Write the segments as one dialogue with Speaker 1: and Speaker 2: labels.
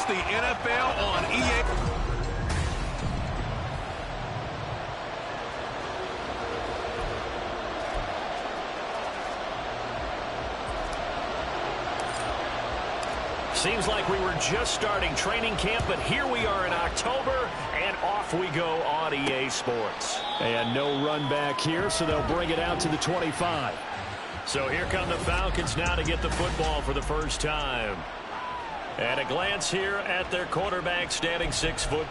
Speaker 1: the NFL on EA.
Speaker 2: Seems like we were just starting training camp, but here we are in October, and off we go on EA Sports.
Speaker 3: And no run back here, so they'll bring it out to the 25.
Speaker 2: So here come the Falcons now to get the football for the first time. And a glance here at their quarterback, standing 6'3".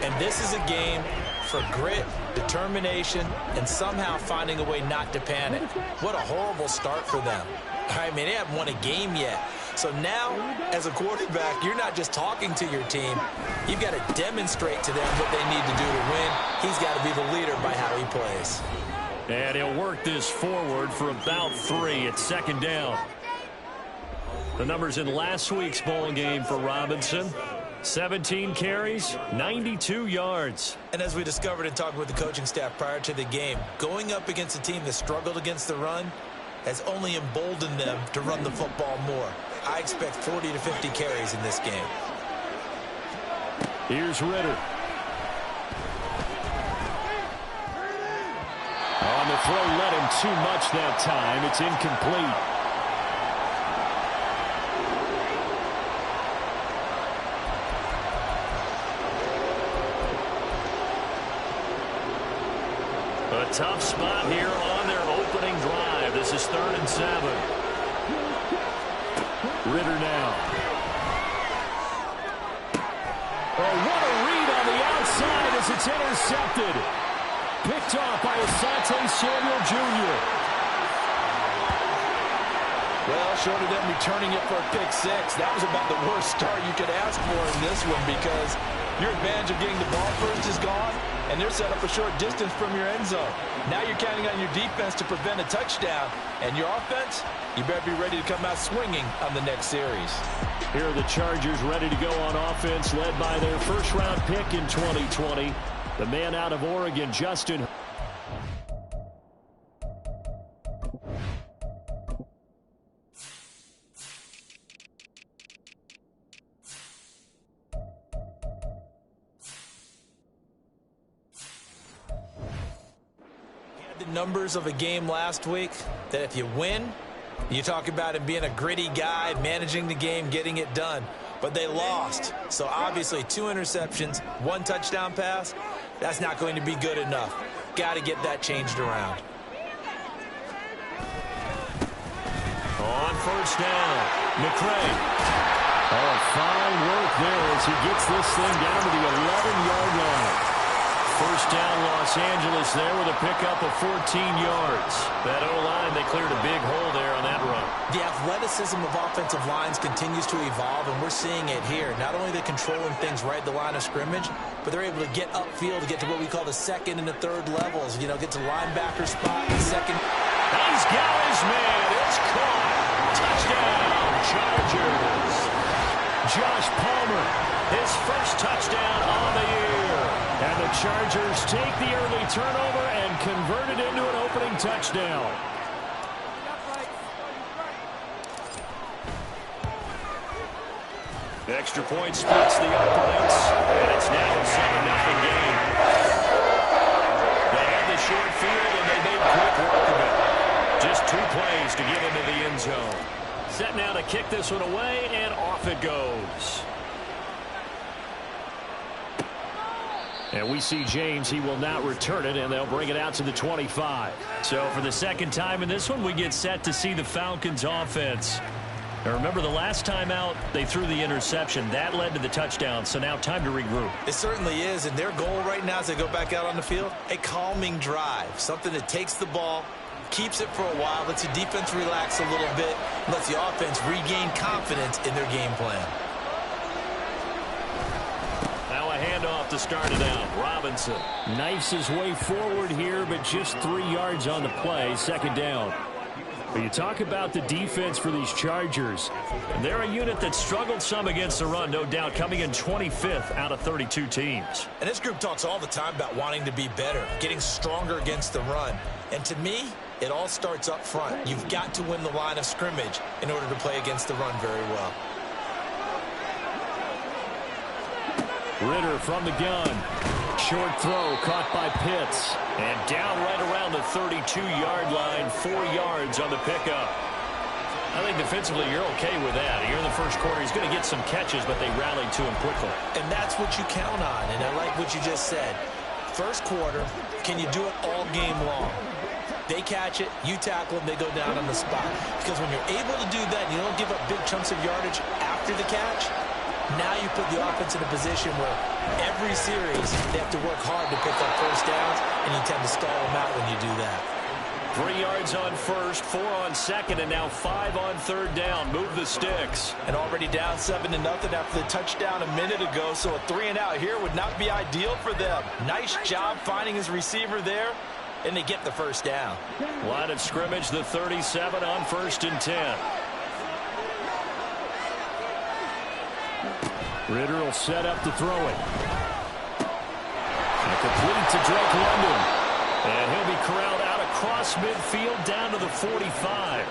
Speaker 4: And this is a game for grit, determination, and somehow finding a way not to panic. What a horrible start for them. I mean, they haven't won a game yet. So now, as a quarterback, you're not just talking to your team. You've got to demonstrate to them what they need to do to win. He's got to be the leader by how he plays.
Speaker 2: And he'll work this forward for about 3. It's second down. The numbers in last week's bowl game for Robinson. 17 carries, 92 yards.
Speaker 4: And as we discovered in talking with the coaching staff prior to the game, going up against a team that struggled against the run has only emboldened them to run the football more. I expect 40 to 50 carries in this game.
Speaker 3: Here's Ritter. On the throw, led him too much that time. It's incomplete.
Speaker 2: A tough spot here on their opening drive. This is 3rd and 7.
Speaker 3: Ritter now. Oh, what a read on the outside as it's intercepted. Picked off by Asante Samuel Jr.
Speaker 5: Well, short of them returning it for a pick 6, that was about the worst start you could ask for in this one, because your advantage of getting the ball first is gone, and they're set up a short distance from your end zone. Now you're counting on your defense to prevent a touchdown, and your offense, you better be ready to come out swinging on the next series.
Speaker 3: Here are the Chargers ready to go on offense, led by their first-round pick in 2020, the man out of Oregon, Justin.
Speaker 4: The numbers of a game last week, that if you win, you talk about him being a gritty guy, managing the game, getting it done. But they lost. So obviously 2 interceptions, 1 touchdown pass, that's not going to be good enough. Got to get that changed around.
Speaker 2: On first down, McCray.
Speaker 3: Oh, fine work there as he gets this thing down to the 11-yard line.
Speaker 2: First down, Los Angeles there with a pickup of 14 yards. That O-line, they cleared a big hole there on that run.
Speaker 4: The athleticism of offensive lines continues to evolve, and we're seeing it here. Not only are they controlling things right at the line of scrimmage, but they're able to get upfield to get to what we call the 2nd and the 3rd levels. You know, get to linebacker spot, the 2nd.
Speaker 2: He's got his man. It's caught. Touchdown, Chargers.
Speaker 3: Josh Palmer,
Speaker 2: his first touchdown on the year.
Speaker 3: And the Chargers take the early turnover and convert it into an opening touchdown.
Speaker 2: Extra point splits the opponents, and it's now a 7-0 game. They had the short field, and they made quick work of it. Just 2 plays to get into the end zone. Set now to kick this one away, and off it goes.
Speaker 3: And we see James. He will not return it, and they'll bring it out to the 25.
Speaker 2: So for the second time in this one, we get set to see the Falcons offense. Now remember, the last time out, they threw the interception. That led to the touchdown, so now time to regroup.
Speaker 4: It certainly is, and their goal right now as they go back out on the field, a calming drive. Something that takes the ball, keeps it for a while, lets the defense relax a little bit, lets the offense regain confidence in their game plan.
Speaker 2: Now a handoff to start it out. Robinson
Speaker 3: knifes his way forward here, but just 3 yards on the play. Second down. But you talk about the defense for these Chargers.
Speaker 2: And they're a unit that struggled some against the run, no doubt, coming in 25th out of 32 teams.
Speaker 4: And this group talks all the time about wanting to be better, getting stronger against the run. And to me, it all starts up front. You've got to win the line of scrimmage in order to play against the run very well.
Speaker 3: Ritter from the gun. Short throw caught by Pitts.
Speaker 2: And down right around the 32-yard line, 4 yards on the pickup. I think defensively you're okay with that. Here in the first quarter, he's going to get some catches, but they rallied to him quickly.
Speaker 4: And that's what you count on, and I like what you just said. First quarter, can you do it all game long? They catch it, you tackle them, they go down on the spot. Because when you're able to do that and you don't give up big chunks of yardage after the catch, now you put the offense in a position where every series they have to work hard to pick up first downs, and you tend to stall them out when you do that.
Speaker 2: 3 yards on first, 4 on second, and now 5 on third down. Move the sticks.
Speaker 4: And already down 7-0 after the touchdown a minute ago, so a 3-and-out here would not be ideal for them. Nice job finding his receiver there, and they get the first down.
Speaker 2: Line of scrimmage, the 37 on 1st and 10.
Speaker 3: Ritter will set up to throw it. And complete to Drake London.
Speaker 2: And he'll be corralled out across midfield down to the 45.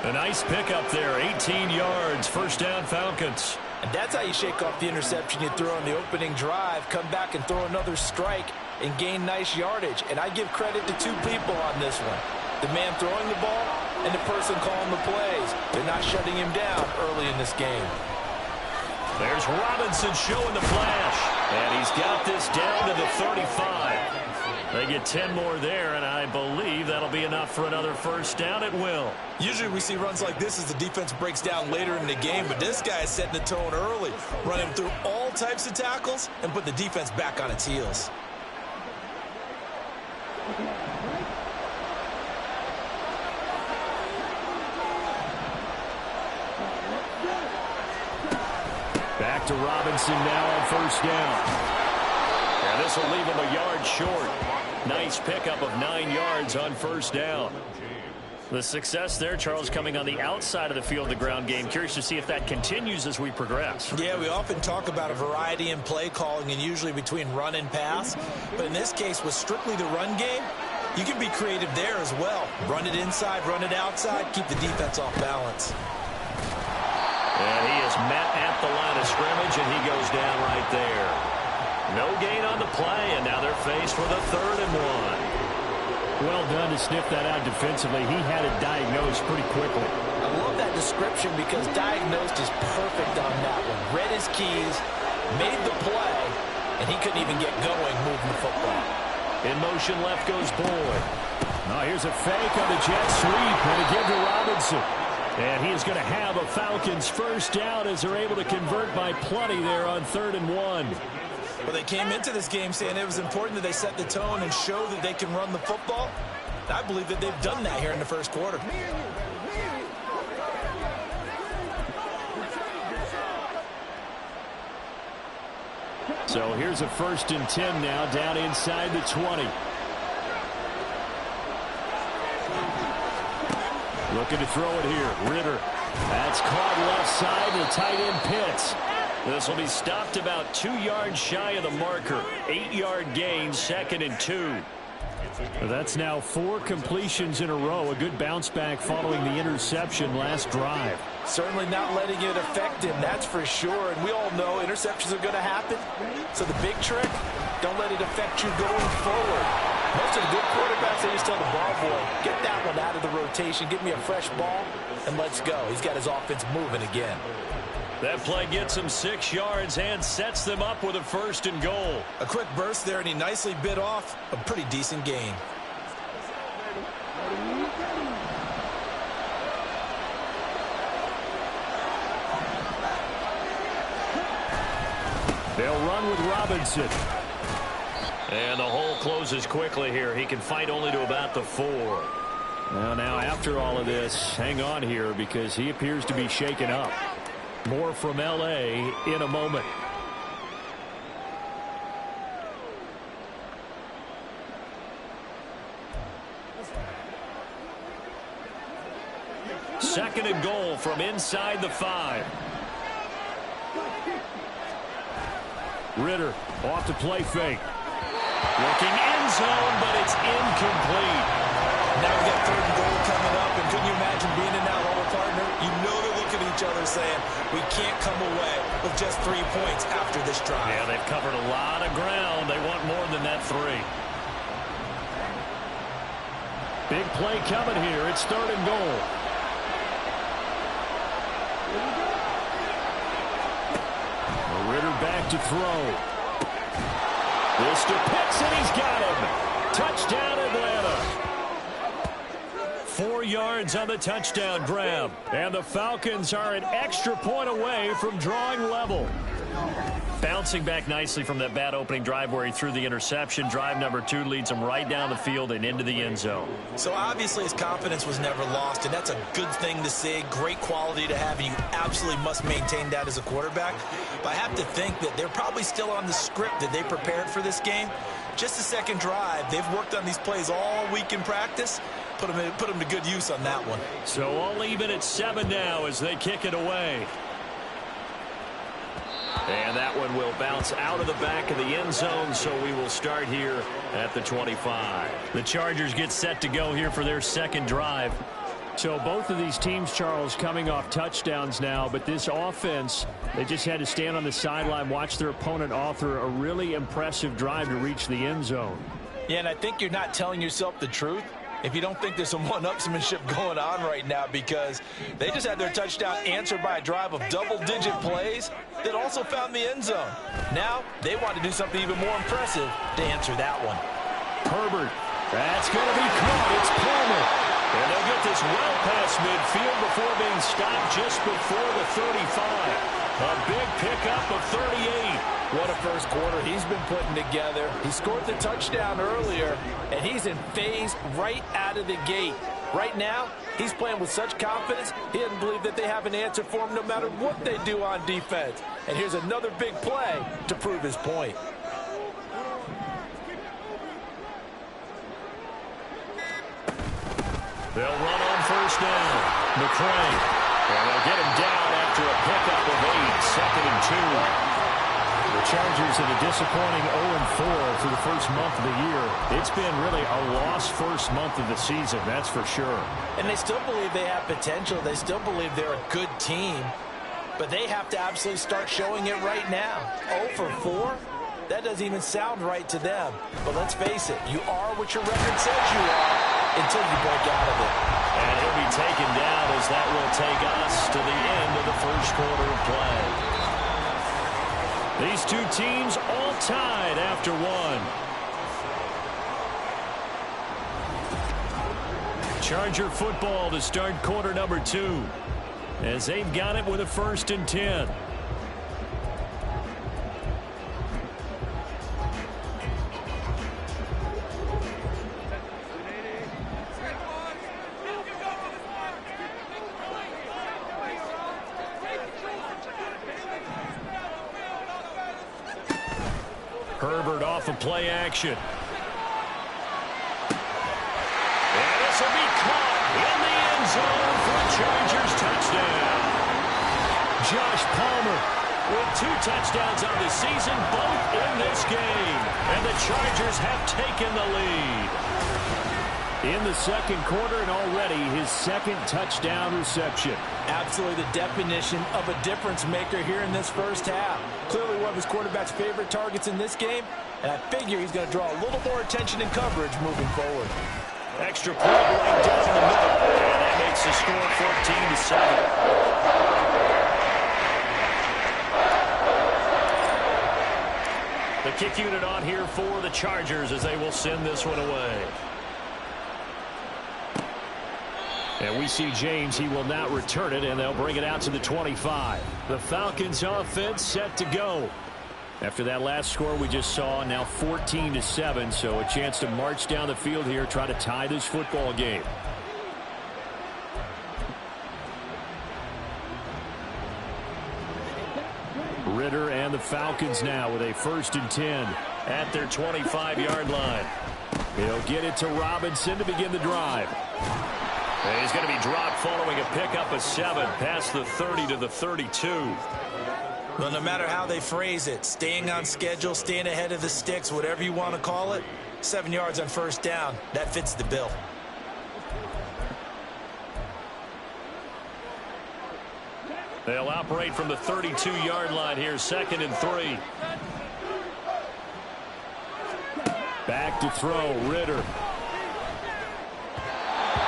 Speaker 2: A nice pickup there, 18 yards, first down Falcons.
Speaker 4: And that's how you shake off the interception you throw on the opening drive, come back and throw another strike and gain nice yardage. And I give credit to 2 people on this one. The man throwing the ball and the person calling the plays. They're not shutting him down early in this game.
Speaker 2: There's Robinson showing the flash. And he's got this down to the 35. They get 10 more there, and I believe that'll be enough for another first down at will.
Speaker 4: Usually we see runs like this as the defense breaks down later in the game, but this guy is setting the tone early, running through all types of tackles and put the defense back on its heels.
Speaker 3: Back to Robinson now on first down.
Speaker 2: And this will leave him a yard short. Nice pickup of 9 yards on first down. The success there, Charles, coming on the outside of the field, the ground game. Curious to see if that continues as we progress.
Speaker 4: Yeah, we often talk about a variety in play calling and usually between run and pass. But in this case, with strictly the run game, you can be creative there as well. Run it inside, run it outside, keep the defense off balance.
Speaker 2: And he is met at the line of scrimmage, and he goes down right there. No gain on the play, and now they're faced with a 3rd and 1.
Speaker 3: Well done to sniff that out defensively. He had it diagnosed pretty quickly.
Speaker 4: I love that description because diagnosed is perfect on that one. Read his keys, made the play, and he couldn't even get going moving the football.
Speaker 2: In motion left goes Boyd.
Speaker 3: Now here's a fake on the jet sweep, and a give to Robinson. And he is going to have a Falcons first down as they're able to convert by plenty there on 3rd and 1.
Speaker 4: Well, they came into this game saying it was important that they set the tone and show that they can run the football. I believe that they've done that here in the first quarter.
Speaker 3: So here's a 1st and 10 now down inside the 20. Looking to throw it here. Ritter. That's caught left side. The tight end Pitts.
Speaker 2: This will be stopped about 2 yards shy of the marker. 8-yard gain, 2nd and 2.
Speaker 3: That's now 4 completions in a row. A good bounce back following the interception last drive.
Speaker 4: Certainly not letting it affect him, that's for sure. And we all know interceptions are going to happen. So the big trick, don't let it affect you going forward. Most of the good quarterbacks, they just tell the ball boy, get that one out of the rotation, give me a fresh ball, and let's go. He's got his offense moving again.
Speaker 2: That play gets him 6 yards and sets them up with a 1st and goal.
Speaker 4: A quick burst there, and he nicely bit off a pretty decent gain.
Speaker 3: They'll run with Robinson.
Speaker 2: And the hole closes quickly here. He can fight only to about the 4.
Speaker 3: Well, now after all of this, hang on here because he appears to be shaken up. More from L.A. in a moment.
Speaker 2: Second and goal from inside the 5.
Speaker 3: Ritter off to play fake.
Speaker 2: Looking end zone, but it's incomplete.
Speaker 4: Now we got 3rd and goal coming up, and couldn't you imagine being in that hole, partner? You know they're looking at each other saying, We can't come away with just 3 points after this drive.
Speaker 2: Yeah, they've covered a lot of ground. They want more than that 3.
Speaker 3: Big play coming here. It's 3rd and goal. Ritter back to throw. This to Pitts, and he's got him. Touchdown, Atlanta. 4 yards on the touchdown grab. And the Falcons are an extra point away from drawing level. Bouncing back nicely from that bad opening drive where he threw the interception. Drive number 2 leads him right down the field and into the end zone.
Speaker 4: So obviously his confidence was never lost, and that's a good thing to see. Great quality to have, and you absolutely must maintain that as a quarterback. But I have to think that they're probably still on the script that they prepared for this game. Just the second drive. They've worked on these plays all week in practice. Put them to good use on that one.
Speaker 2: So all even at 7 now as they kick it away. And that one will bounce out of the back of the end zone, so we will start here at the 25. The Chargers get set to go here for their second drive.
Speaker 3: So both of these teams, Charles, coming off touchdowns now, but this offense, they just had to stand on the sideline, watch their opponent author a really impressive drive to reach the end zone.
Speaker 5: Yeah, and I think you're not telling yourself the truth if you don't think there's some one-upsmanship going on right now, because they just had their touchdown answered by a drive of double-digit plays that also found the end zone. Now they want to do something even more impressive to answer that one.
Speaker 3: Herbert, that's going to be caught. It's Palmer.
Speaker 2: And they'll get this well past midfield before being stopped just before the 35. A big pickup of 38.
Speaker 5: What a first quarter he's been putting together. He scored the touchdown earlier, and he's in phase right out of the gate. Right now, he's playing with such confidence, he doesn't believe that they have an answer for him no matter what they do on defense. And here's another big play to prove his point.
Speaker 2: They'll run on first down. McCray. And they'll get him down after a pickup of 8. 2nd and 2. The Chargers in a disappointing 0-4 for the first month of the year. It's been really a lost first month of the season, that's for sure.
Speaker 4: And they still believe they have potential. They still believe they're a good team. But they have to absolutely start showing it right now. 0-4? That doesn't even sound right to them. But let's face it, you are what your record says you are until you break out of it.
Speaker 2: And he'll be taken down as that will take us to the end of the first quarter of play. These two teams all tied after 1. Charger football to start quarter number 2 as they've got it with a 1st and 10. Herbert off of play action. And this will be caught in the end zone for a Chargers touchdown. Josh Palmer with 2 touchdowns on the season, both in this game. And the Chargers have taken the lead.
Speaker 3: In the second quarter, and already his 2nd touchdown reception.
Speaker 5: Absolutely the definition of a difference maker here in this first half. Clearly one of his quarterback's favorite targets in this game, and I figure he's going to draw a little more attention and coverage moving forward.
Speaker 2: Extra point right down the middle, and that makes the score 14-7. The kick unit on here for the Chargers as they will send this one away. And we see James. He will not return it, and they'll bring it out to the 25. The Falcons offense set to go. After that last score we just saw, now 14-7, so a chance to march down the field here, try to tie this football game. Ritter and the Falcons now with a 1st and 10 at their 25-yard line. He'll get it to Robinson to begin the drive. And he's going to be dropped following a pickup of 7 past the 30 to the 32.
Speaker 4: Well, no matter how they phrase it, staying on schedule, staying ahead of the sticks, whatever you want to call it, 7 yards on first down, that fits the bill.
Speaker 2: They'll operate from the 32-yard line here, 2nd and 3.
Speaker 3: Back to throw, Ritter.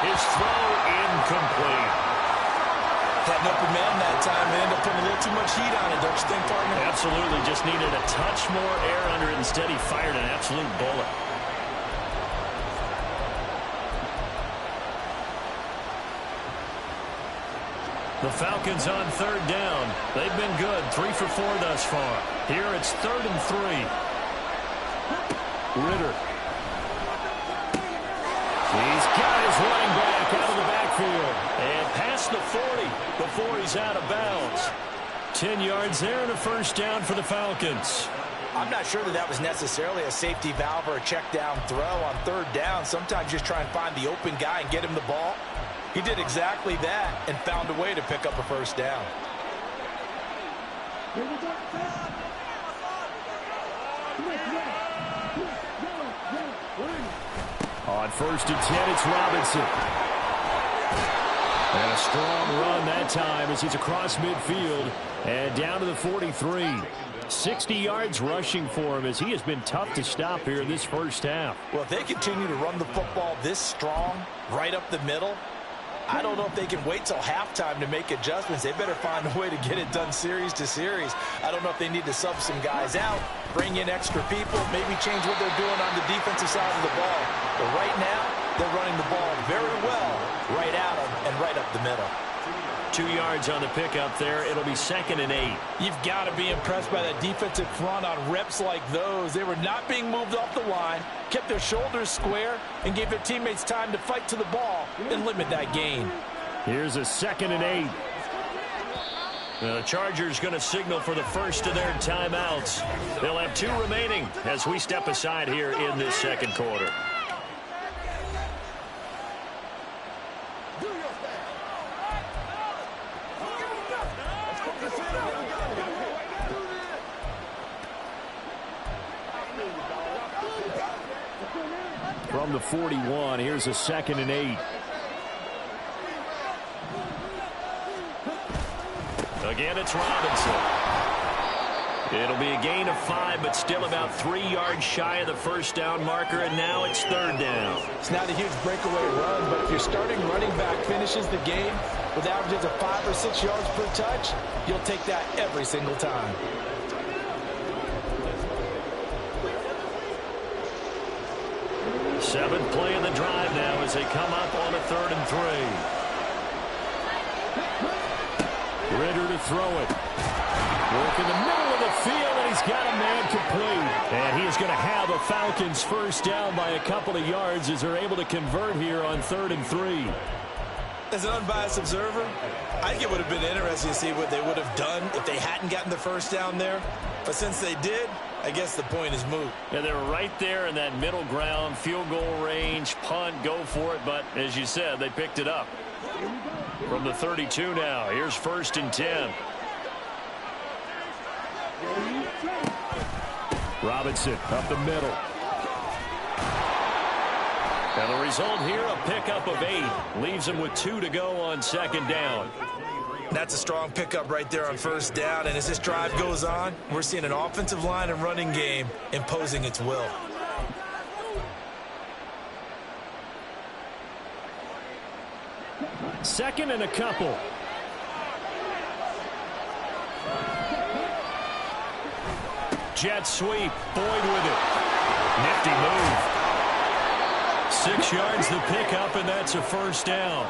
Speaker 2: His throw incomplete.
Speaker 4: Had an open man that time. They ended up putting a little too much heat on it, don't you think, partner?
Speaker 2: Absolutely. Just needed a touch more air under it. Instead, he fired an absolute bullet. The Falcons on 3rd down. They've been good. 3 for 4 thus far. Here it's 3rd and 3.
Speaker 3: Ritter. He's got his running back out of the backfield.
Speaker 2: And past the 40 before he's out of bounds.
Speaker 3: 10 yards there and a 1st down for the Falcons.
Speaker 4: I'm not sure that was necessarily a safety valve or a check down throw on 3rd down. Sometimes just try and find the open guy and get him the ball. He did exactly that and found a way to pick up a 1st down.
Speaker 3: On 1st and 10, it's Robinson. And a strong run that time as he's across midfield and down to the 43. 60 yards rushing for him as he has been tough to stop here in this 1st half.
Speaker 4: Well, if they continue to run the football this strong, right up the middle, I don't know if they can wait till halftime to make adjustments. They better find a way to get it done series to series. I don't know if they need to sub some guys out, bring in extra people, maybe change what they're doing on the defensive side of the ball. But right now, they're running the ball very well right out of and right up the middle.
Speaker 2: 2 yards on the pickup there. It'll be 2nd and 8.
Speaker 4: You've got to be impressed by that defensive front on reps like those. They were not being moved off the line, kept their shoulders square, and gave their teammates time to fight to the ball and limit that gain.
Speaker 3: Here's a 2nd and 8.
Speaker 2: The Chargers going to signal for the first of their timeouts. They'll have 2 remaining as we step aside here in this 2nd quarter.
Speaker 3: From the 41, here's a 2nd and 8.
Speaker 2: Again, it's Robinson. It'll be a gain of 5, but still about 3 yards shy of the 1st down marker, and now it's 3rd down.
Speaker 4: It's not a huge breakaway run, but if your starting running back finishes the game with averages of 5 or 6 yards per touch, you'll take that every single time.
Speaker 2: Seventh play of the drive now as they come up on a 3rd and 3.
Speaker 3: Ritter to throw it. Work in the middle of the field, and he's got a man complete. And he is going to have a Falcons 1st down by a couple of yards as they're able to convert here on 3rd and 3.
Speaker 4: As an unbiased observer, I think it would have been interesting to see what they would have done if they hadn't gotten the 1st down there. But since they did, I guess the point is moot.
Speaker 2: And they were right there in that middle ground, field goal range, punt, go for it. But as you said, they picked it up. From the 32 now, here's 1st and 10.
Speaker 3: Robinson up the middle.
Speaker 2: And the result here, a pickup of 8. Leaves him with 2 to go on 2nd down.
Speaker 4: That's a strong pickup right there on 1st down. And as this drive goes on, we're seeing an offensive line and running game imposing its will.
Speaker 3: Second and a couple.
Speaker 2: Jet sweep. Boyd with it. Nifty move. 6 yards the pickup, and that's a 1st down.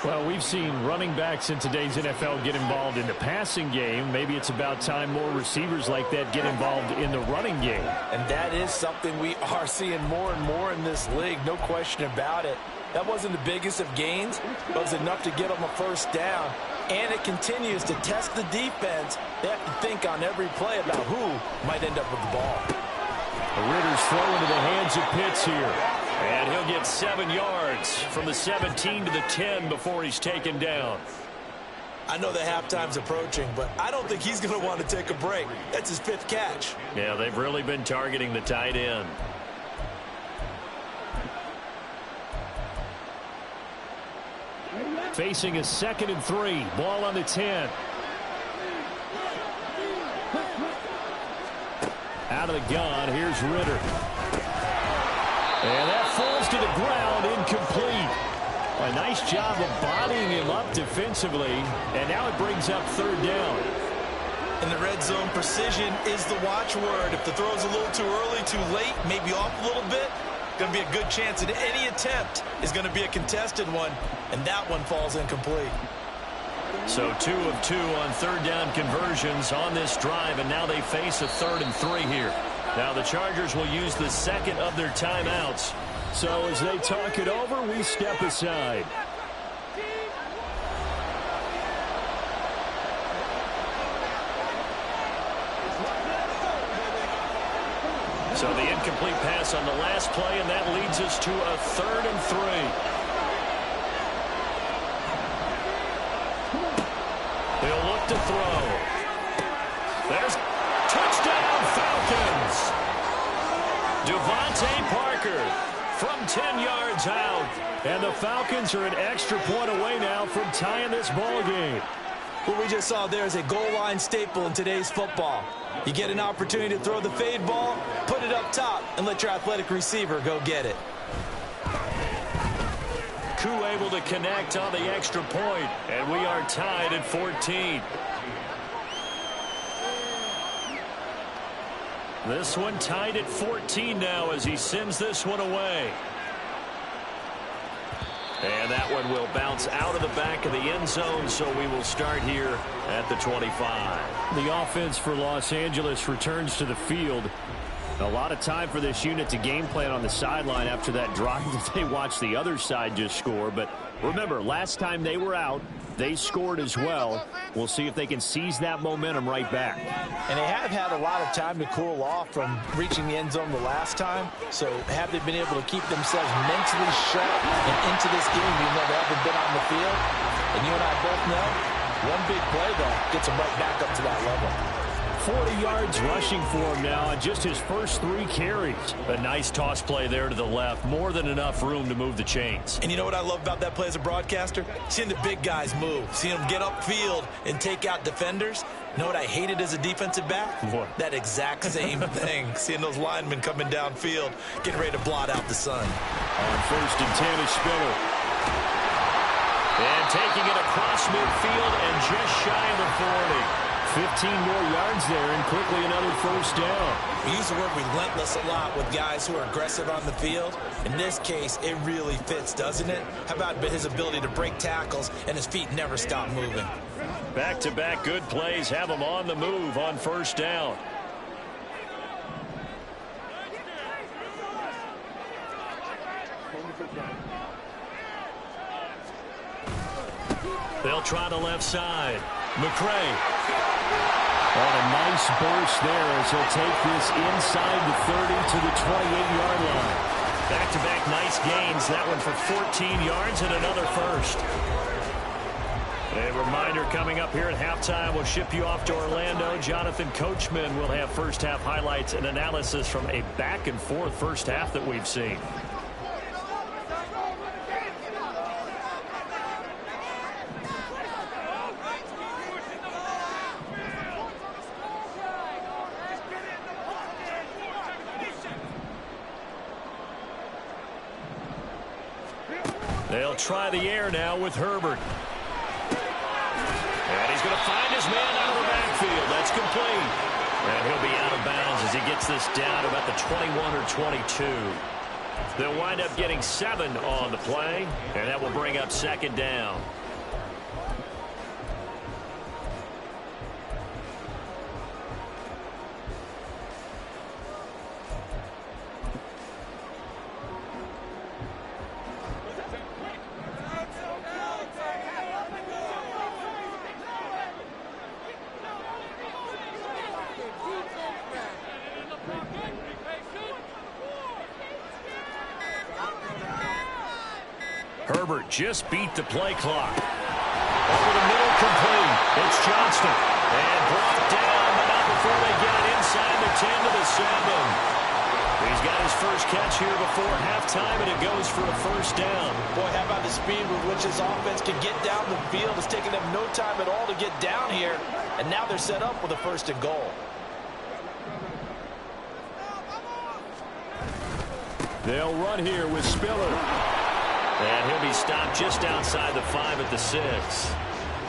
Speaker 3: Well, we've seen running backs in today's NFL get involved in the passing game. Maybe it's about time more receivers like that get involved in the running game.
Speaker 4: And that is something we are seeing more and more in this league, no question about it. That wasn't the biggest of gains, but it was enough to get them a 1st down. And it continues to test the defense. They have to think on every play about who might end up with the ball.
Speaker 3: The Ritter's throw into the hands of Pitts here.
Speaker 2: And he'll get 7 yards from the 17 to the 10 before he's taken down.
Speaker 4: I know the halftime's approaching, but I don't think he's going to want to take a break. That's his 5th catch.
Speaker 2: Yeah, they've really been targeting the tight end.
Speaker 3: Facing a 2nd and 3. Ball on the 10. Out of the gun, here's Ritter. And that falls to the ground, incomplete. A nice job of bodying him up defensively, and now it brings up 3rd down.
Speaker 4: In the red zone, precision is the watchword. If the throw's a little too early, too late, maybe off a little bit, going to be a good chance that any attempt is going to be a contested one, and that one falls incomplete.
Speaker 3: So 2 of 2 on 3rd down conversions on this drive, and now they face a 3rd and 3 here. Now the Chargers will use the 2nd of their timeouts. So as they talk it over, we step aside. So the incomplete pass on the last play, and that leads us to a 3rd and 3. They'll look to throw. There's touchdown Falcons. Devontae Parker from 10 yards out. And the Falcons are an extra point away now from tying this ball game.
Speaker 4: What we just saw there is a goal line staple in today's football. You get an opportunity to throw the fade ball, put it up top, and let your athletic receiver go get it.
Speaker 3: Koo able to connect on the extra point, and we are tied at 14. This one tied at 14 now as he sends this one away. And that one will bounce out of the back of the end zone, so we will start here at the 25. The offense for Los Angeles returns to the field. A lot of time for this unit to game plan on the sideline after that drive that they watched the other side just score. But remember, last time they were out, they scored as well. We'll see if they can seize that momentum right back.
Speaker 4: And they have had a lot of time to cool off from reaching the end zone the last time. So have they been able to keep themselves mentally sharp and into this game even though they haven't been on the field? And you and I both know, one big play, though, gets them right back up to that level.
Speaker 3: 40 yards rushing for him now on just his first 3 carries. A nice toss play there to the left. More than enough room to move the chains.
Speaker 4: And you know what I love about that play as a broadcaster? Seeing the big guys move. Seeing them get upfield and take out defenders. You know what I hated as a defensive back?
Speaker 3: What?
Speaker 4: That exact same thing. Seeing those linemen coming downfield, getting ready to blot out the sun.
Speaker 3: On 1st and 10 is Spiller. And taking it across midfield and just shy of the 40. 15 more yards there and quickly another 1st down.
Speaker 4: We use the word relentless a lot with guys who are aggressive on the field. In this case, it really fits, doesn't it? How about his ability to break tackles and his feet never stop moving?
Speaker 3: Back-to-back good plays have him on the move on 1st down. They'll try the left side. McCray. And a nice burst there as he'll take this inside the 30 to the 28-yard line. Back-to-back nice gains. That one for 14 yards and another 1st. A reminder coming up here at halftime. We'll ship you off to Orlando. Jonathan Coachman will have first-half highlights and analysis from a back-and-forth first half that we've seen. They'll try the air now with Herbert. And he's going to find his man out of the backfield. That's complete. And he'll be out of bounds as he gets this down to about the 21 or 22. They'll wind up getting 7 on the play, and that will bring up 2nd down. Herbert just beat the play clock. Over the middle, complete. It's Johnston. And brought down, but not before they get it inside the 10 to the 7.
Speaker 2: He's got his first catch here before halftime, and it goes for a first down.
Speaker 4: Boy, how about the speed with which this offense can get down the field? It's taken them no time at all to get down here, and now they're set up with a first and goal.
Speaker 3: They'll run here with Spiller.
Speaker 2: And he'll be stopped just outside the 5 at the 6.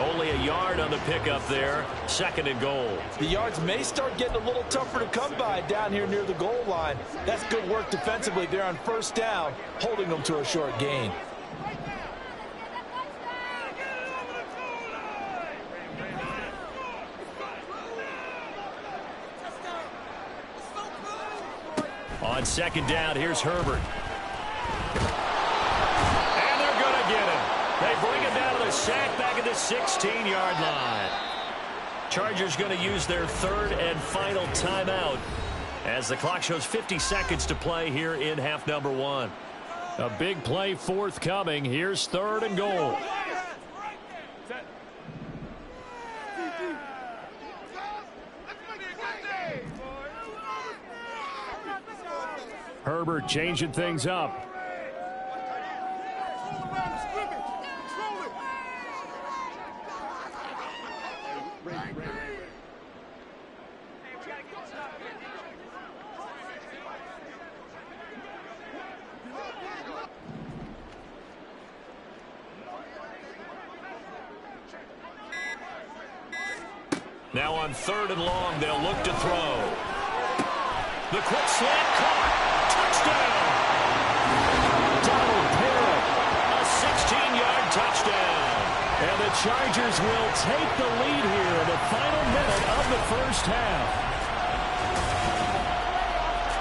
Speaker 2: Only a yard on the pickup there. Second and goal.
Speaker 4: The yards may start getting a little tougher to come by down here near the goal line. That's good work defensively there on first down, holding them to a short gain.
Speaker 2: On second down, here's Herbert. And they're going to get him. They bring him down to the sack back at the 16-yard line. Chargers going to use their third and final timeout as the clock shows 50 seconds to play here in half number 1.
Speaker 3: A big play forthcoming. Here's third and goal. Herbert changing things up.
Speaker 2: Now on third and long, they'll look to throw. The quick slant caught. Touchdown. Donald Parrott, a 16-yard touchdown.
Speaker 3: And the Chargers will take the lead here in the final minute of the first half.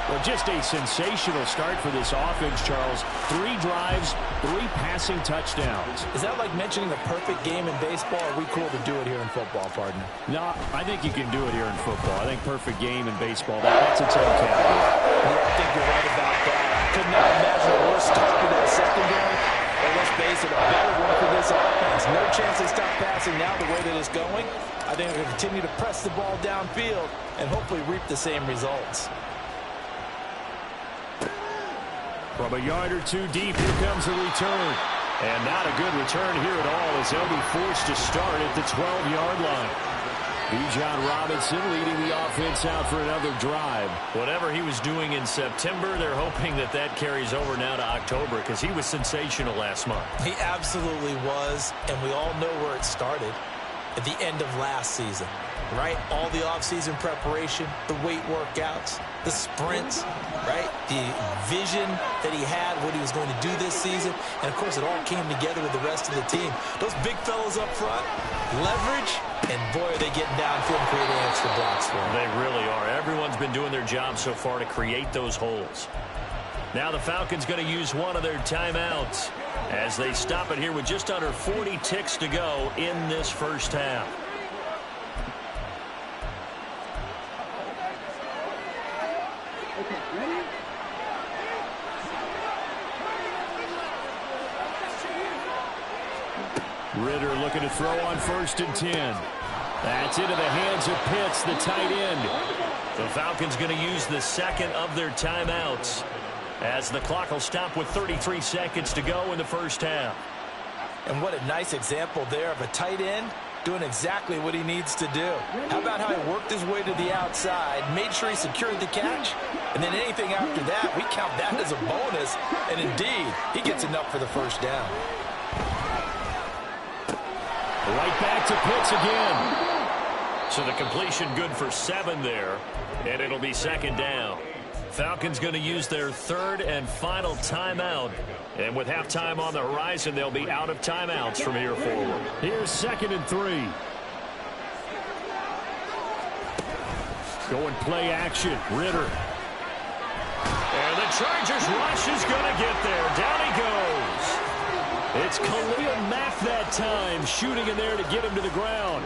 Speaker 3: Well, just a sensational start for this offense, Charles. 3 drives, 3 passing touchdowns.
Speaker 4: Is that like mentioning a perfect game in baseball? Or are we cool to do it here in football, partner?
Speaker 3: No, I think you can do it here in football. I think perfect game in baseball, that's its own category.
Speaker 4: Yeah, I think you're right about that. I could not imagine a worse start to that secondary. But let's face it, a better one for this offense. No chance they stop passing now the way that it's going. I think they're going to continue to press the ball downfield and hopefully reap the same results.
Speaker 3: From a yard or 2 deep, here comes the return.
Speaker 2: And not a good return here at all as they'll be forced to start at the 12-yard line.
Speaker 3: Bijan Robinson leading the offense out for another drive.
Speaker 2: Whatever he was doing in September, they're hoping that that carries over now to October because he was sensational last month.
Speaker 4: He absolutely was, and we all know where it started. At the end of last season, right? All the offseason preparation, the weight workouts, the sprints, right? The vision that he had, what he was going to do this season. And, of course, it all came together with the rest of the team. Those big fellas up front, leverage, and, boy, are they getting downfield and creating extra blocks for them.
Speaker 2: They really are. Everyone's been doing their job so far to create those holes. Now the Falcons going to use one of their timeouts as they stop it here with just under 40 ticks to go in this first half.
Speaker 3: Ritter looking to throw on 1st and 10. That's into the hands of Pitts, the tight end.
Speaker 2: The Falcons going to use the second of their timeouts as the clock will stop with 33 seconds to go in the first half.
Speaker 4: And what a nice example there of a tight end doing exactly what he needs to do. How about how he worked his way to the outside, made sure he secured the catch, and then anything after that, we count that as a bonus. And indeed, he gets enough for the first down.
Speaker 3: Right back to Pitts again.
Speaker 2: So the completion good for 7 there, and it'll be second down. Falcons going to use their third and final timeout. And with halftime on the horizon, they'll be out of timeouts from here forward.
Speaker 3: Here's 2nd and 3. Going play action. Ritter.
Speaker 2: And the Chargers rush is going to get there. Down he goes.
Speaker 3: It's Khalil Mack that time, shooting in there to get him to the ground.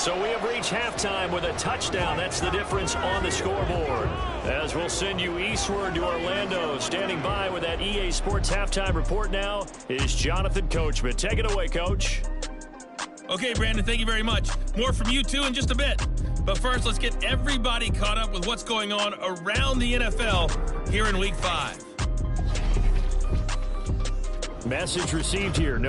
Speaker 2: So we have reached halftime with a touchdown. That's the difference on the scoreboard. As we'll send you eastward to Orlando. Standing by with that EA Sports halftime report now is Jonathan Coachman. Take it away, Coach.
Speaker 1: Okay, Brandon, thank you very much. More from you, too, in just a bit. But first, let's get everybody caught up with what's going on around the NFL here in Week 5.
Speaker 2: Message received here.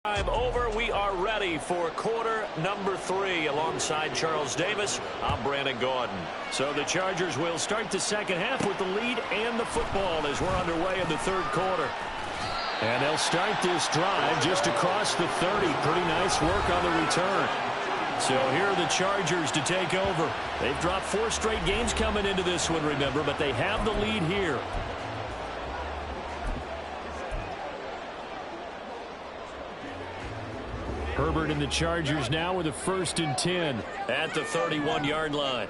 Speaker 2: Time over. We are ready for quarter number 3. Alongside Charles Davis, I'm Brandon Gaudin. So the Chargers will start the second half with the lead and the football as we're underway in the third quarter. And they'll start this drive just across the 30. Pretty nice work on the return. So here are the Chargers to take over. They've dropped 4 straight games coming into this one, remember, but they have the lead here. Herbert and the Chargers now with a 1st and 10 at the 31-yard line.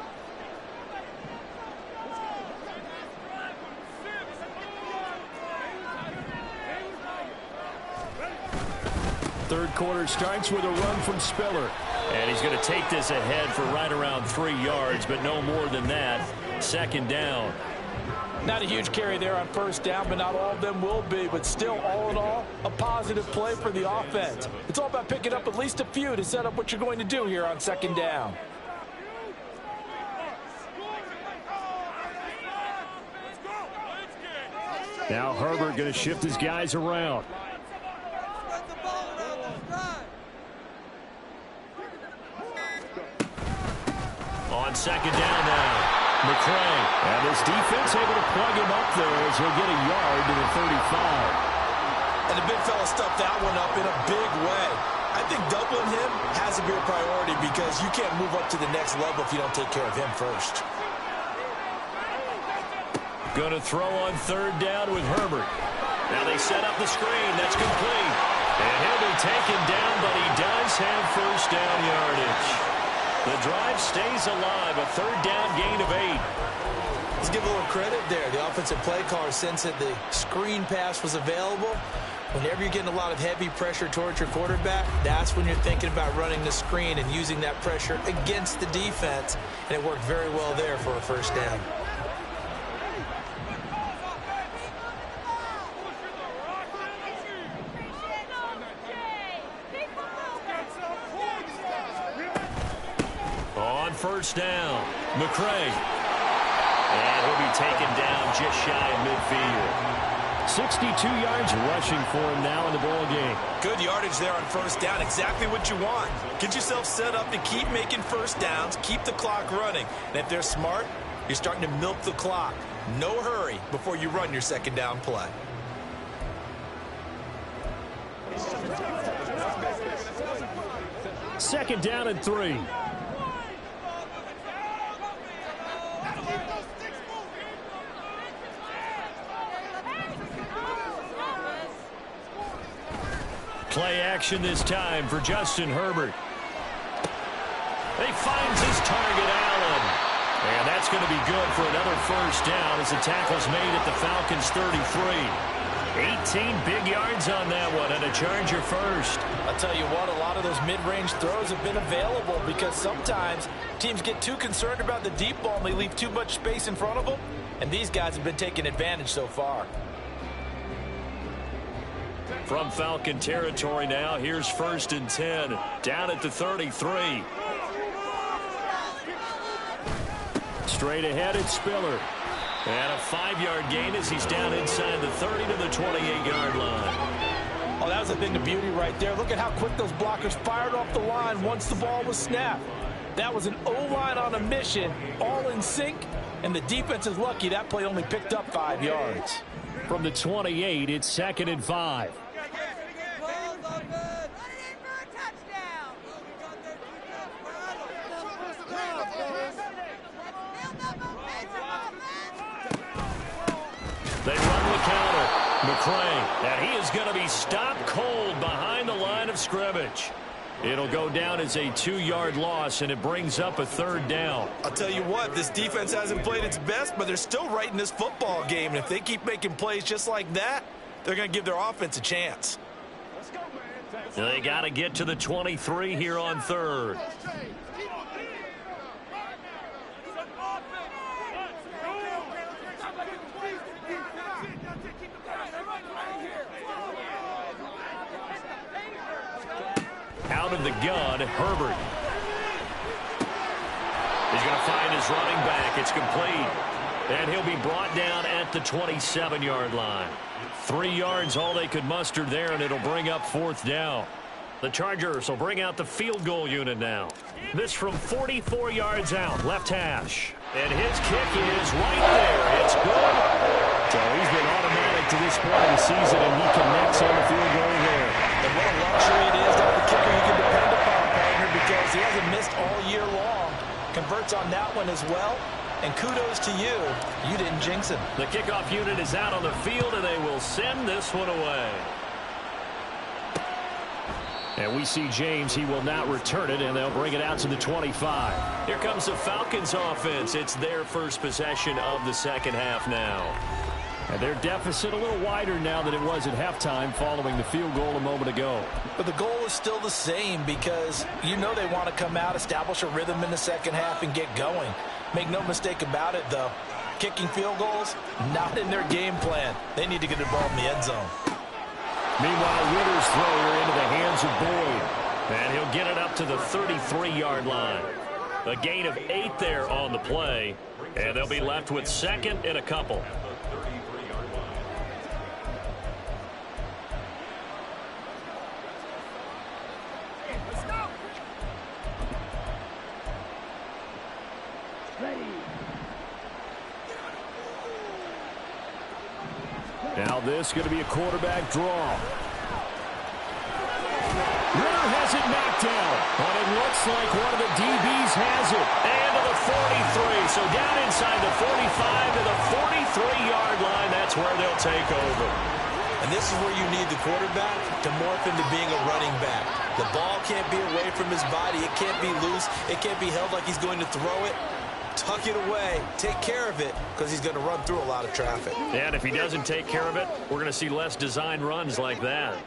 Speaker 2: Third quarter starts with a run from Spiller. And he's going to take this ahead for right around 3 yards, but no more than that. 2nd down.
Speaker 4: Not a huge carry there on 1st down, but not all of them will be. But still, all in all, a positive play for the offense. It's all about picking up at least a few to set up what you're going to do here on 2nd down.
Speaker 2: Now Herbert going to shift his guys around. On 2nd down now. McCray, and his defense able to plug him up there as he'll get a yard to the 35.
Speaker 4: And the big fella stuffed that one up in a big way. I think doubling him has to be a priority because you can't move up to the next level if you don't take care of him first.
Speaker 2: Going to throw on 3rd down with Herbert. Now they set up the screen. That's complete. And he'll be taken down, but he does have 1st down yardage. The drive stays alive, a 3rd down gain of 8.
Speaker 4: Let's give a little credit there. The offensive play caller, since that the screen pass was available, whenever you're getting a lot of heavy pressure towards your quarterback, that's when you're thinking about running the screen and using that pressure against the defense. And it worked very well there for a 1st down.
Speaker 2: On 1st down, McCray. And he'll be taken down just shy of midfield. 62 yards rushing for him now in the ball game.
Speaker 4: Good yardage there on 1st down. Exactly what you want. Get yourself set up to keep making 1st downs, keep the clock running. And if they're smart, you're starting to milk the clock. No hurry before you run your 2nd down play.
Speaker 2: Second down and 3. Play action this time for Justin Herbert. He finds his target, Allen. And that's going to be good for another 1st down as the tackle's made at the Falcons' 33. 18 big yards on that one and a Charger 1st.
Speaker 4: I'll tell you what, a lot of those mid-range throws have been available because sometimes teams get too concerned about the deep ball and they leave too much space in front of them. And these guys have been taking advantage so far.
Speaker 2: From Falcon territory now, here's 1st and 10. Down at the 33. Straight ahead, it's Spiller. And a 5-yard gain as he's down inside the 30 to the 28-yard line.
Speaker 4: Oh, that was a thing of beauty right there. Look at how quick those blockers fired off the line once the ball was snapped. That was an O-line on a mission, all in sync, and the defense is lucky that play only picked up 5 yards.
Speaker 2: From the 28, it's 2nd and 5. They run the counter. McCray, and he is going to be stopped cold by
Speaker 3: scrimmage. It'll go down as a 2-yard loss, and it brings up a 3rd down.
Speaker 4: I'll tell you what, this defense hasn't played its best, but they're still right in this football game. And if they keep making plays just like that, they're going to give their offense a chance.
Speaker 3: They got to get to the 23 here on 3rd. Out of the gun, Herbert. He's going to find his running back. It's complete. And he'll be brought down at the 27-yard line. 3 yards, all they could muster there, and it'll bring up 4th down. The Chargers will bring out the field goal unit now. This from 44 yards out, left hash. And his kick is right there. It's good. So he's been automatic to this point of the season, and he connects on the field goal there.
Speaker 4: And what a luxury it is to have a kicker you can depend upon, partner, because he hasn't missed all year long. Converts on that one as well. And kudos to you. You didn't jinx him.
Speaker 3: The kickoff unit is out on the field, and they will send this one away. And we see James. He will not return it, and they'll bring it out to the 25. Here comes the Falcons offense. It's their first possession of the second half now. And their deficit a little wider now than it was at halftime following the field goal a moment ago.
Speaker 4: But the goal is still the same because you know they want to come out, establish a rhythm in the second half, and get going. Make no mistake about it, though. Kicking field goals, not in their game plan. They need to get involved in the end zone.
Speaker 3: Meanwhile, Ritter's throw here into the hands of Boyd. And he'll get it up to the 33-yard line. A gain of 8 there on the play. And they'll be left with 2nd and a couple. Now this is going to be a quarterback draw. Ritter has it knocked down, but it looks like one of the DBs has it. And to the 43, so down inside the 45 to the 43-yard line. That's where they'll take over.
Speaker 4: And this is where you need the quarterback to morph into being a running back. The ball can't be away from his body. It can't be loose. It can't be held like he's going to throw it. Tuck it away, take care of it, because he's going to run through a lot of traffic.
Speaker 3: And if he doesn't take care of it, we're going to see less design runs like that.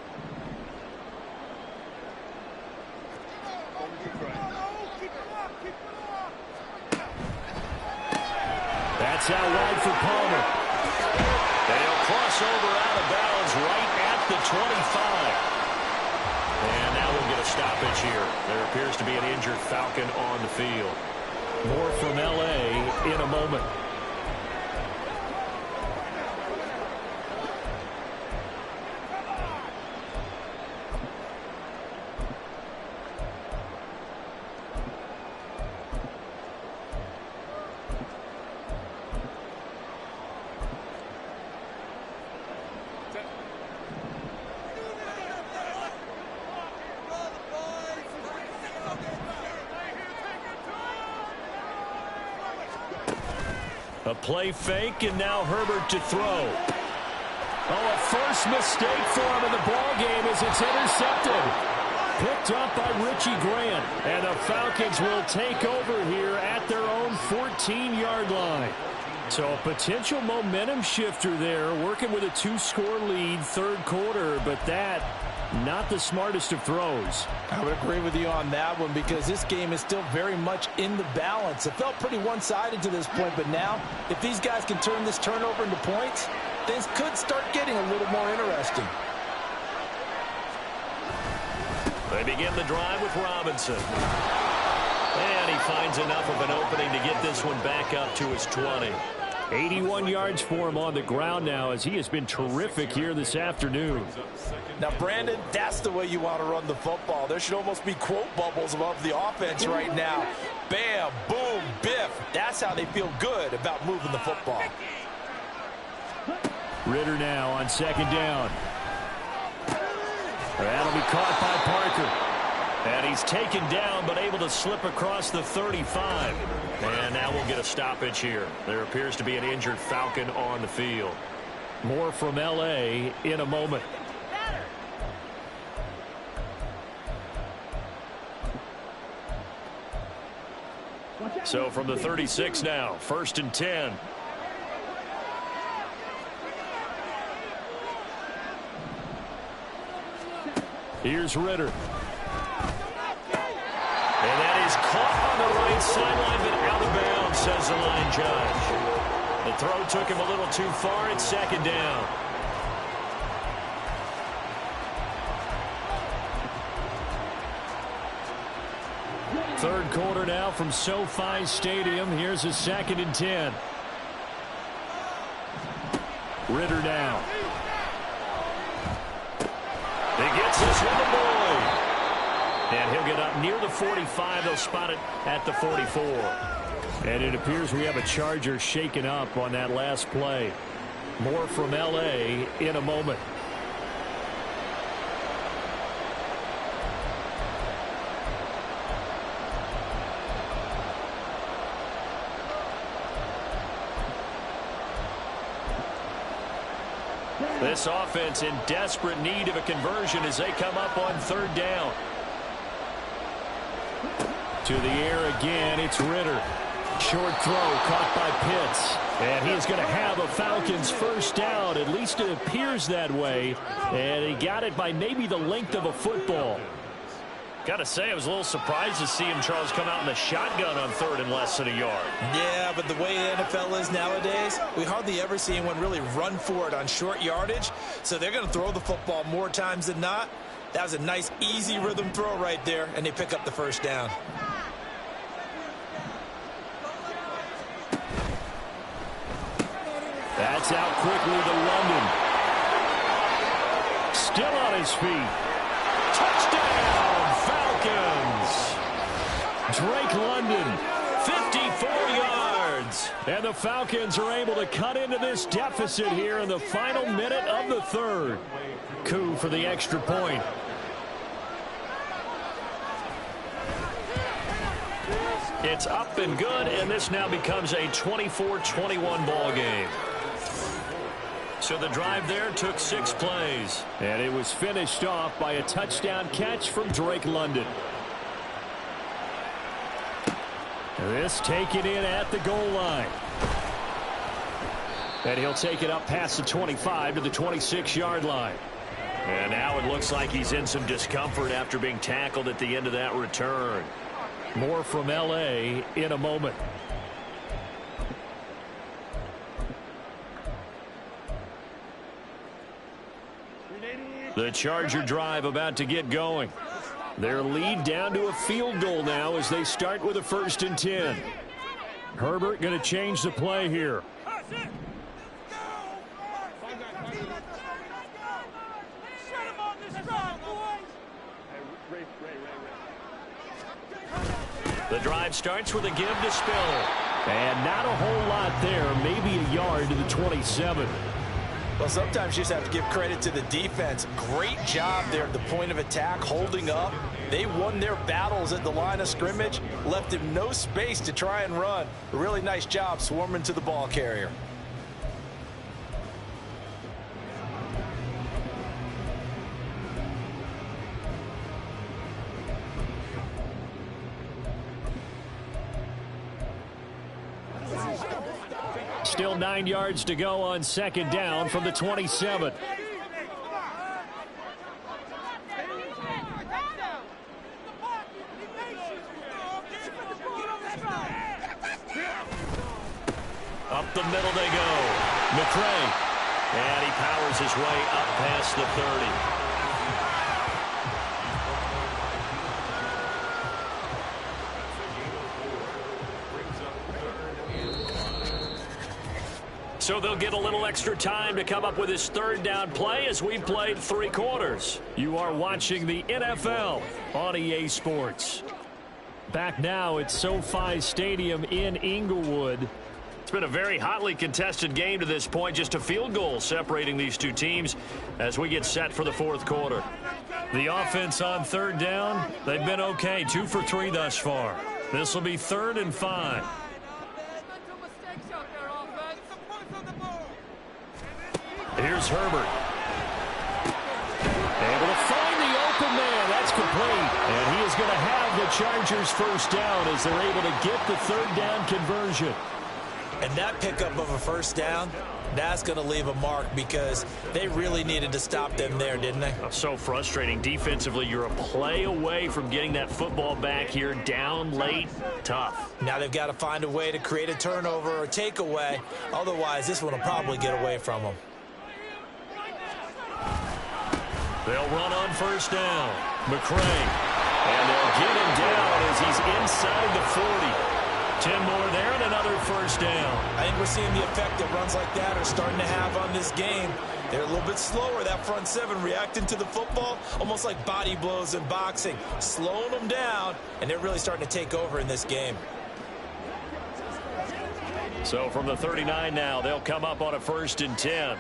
Speaker 3: That's out wide for Palmer. And he'll cross over out of bounds right at the 25. And now we'll get a stoppage here. There appears to be an injured Falcon on the field. More from L.A. in a moment. A play fake, and now Herbert to throw. Oh, a first mistake for him in the ballgame as it's intercepted. Picked up by Richie Grant. And the Falcons will take over here at their own 14-yard line. So a potential momentum shifter there, working with a 2-score lead, 3rd quarter, but that not the smartest of throws.
Speaker 4: I would agree with you on that one because this game is still very much in the balance. It felt pretty one-sided to this point, but now if these guys can turn this turnover into points, things could start getting a little more interesting.
Speaker 3: They begin the drive with Robinson. And he finds enough of an opening to get this one back up to his 20. 81 yards for him on the ground now as he has been terrific here this afternoon.
Speaker 4: Now, Brandon, that's the way you want to run the football. There should almost be quote bubbles above the offense right now. Bam, boom, biff. That's how they feel good about moving the football.
Speaker 3: Ritter now on 2nd down. That'll be caught by Parker. And he's taken down but able to slip across the 35. And now we'll get a stoppage here. There appears to be an injured Falcon on the field. More from L.A. in a moment. So from the 36 now, 1st and 10. Here's Ritter. And that is caught on the right sideline, but out of bounds, says the line judge. The throw took him a little too far. It's 2nd down. Third quarter now from SoFi Stadium. Here's a 2nd and 10. Ritter down. He gets this one to Boyd. And he'll get up near the 45. They'll spot it at the 44. And it appears we have a Charger shaken up on that last play. More from L.A. in a moment. This offense in desperate need of a conversion as they come up on 3rd down. To the air again, it's Ritter. Short throw caught by Pitts. And he is going to have a Falcons first down. At least it appears that way. And he got it by maybe the length of a football. Got to say, I was a little surprised to see him, Charles, come out in the shotgun on 3rd and less than a yard. Yeah, but the way the NFL is nowadays, we hardly ever see anyone really run for it on short yardage. So they're going to throw the football more times than not. That was a nice, easy rhythm throw right there, and they pick up the first down. That's out quickly to London. Still on his feet. Touchdown, Falcons. Drake London, 54 yards. And the Falcons are able to cut into this deficit here in the final minute of the 3rd. Coup for the extra point. It's up and good, and this now becomes a 24-21 ball game. So the drive there took 6 plays. And it was finished off by a touchdown catch from Drake London. This taken in at the goal line. And he'll take it up past the 25 to the 26-yard line. And now it looks like he's in some discomfort after being tackled at the end of that return. More from L.A. in a moment. The Charger drive about to get going. Their lead down to a field goal now as they start with a 1st and 10. Herbert going to change the play here. The drive starts with a give to Spiller. And not a whole lot there, maybe a yard to the 27. Well, sometimes you just have to give credit to the defense. Great job there at the point of attack, holding up. They won their battles at the line of scrimmage, left him no space to try and run. A really nice job swarming to the ball carrier. Still 9 yards to go on 2nd down from the 27. Up the middle they go. McCray. And he powers his way up past the 30. So they'll get a little extra time to come up with his 3rd down play as we've played 3 quarters. You are watching the NFL on EA Sports. Back now at SoFi Stadium in Inglewood. It's been a very hotly contested game to this point. Just a field goal separating these two teams as we get set for the 4th quarter. The offense on 3rd down, they've been okay. 2 for 3 thus far. This will be 3rd and 5. Here's Herbert. Able to find the open man. That's complete. And he is going to have the Chargers first down as they're able to get the third down conversion.
Speaker 4: And that pickup of a first down, that's going to leave a mark because they really needed to stop them there, didn't they?
Speaker 2: So frustrating. Defensively, you're a play away from getting that football back here. Down late, tough.
Speaker 4: Now they've got to find a way to create a turnover or takeaway. Otherwise, this one will probably get away from them.
Speaker 2: They'll run on first down. McCray. And they'll get him down as he's inside the 40. 10 more there and another first down.
Speaker 4: I think we're seeing the effect that runs like that are starting to have on this game. They're a little bit slower, that front seven, reacting to the football, almost like body blows in boxing, slowing them down, and they're really starting to take over in this game.
Speaker 2: So from the 39 now, they'll come up on a 1st and 10.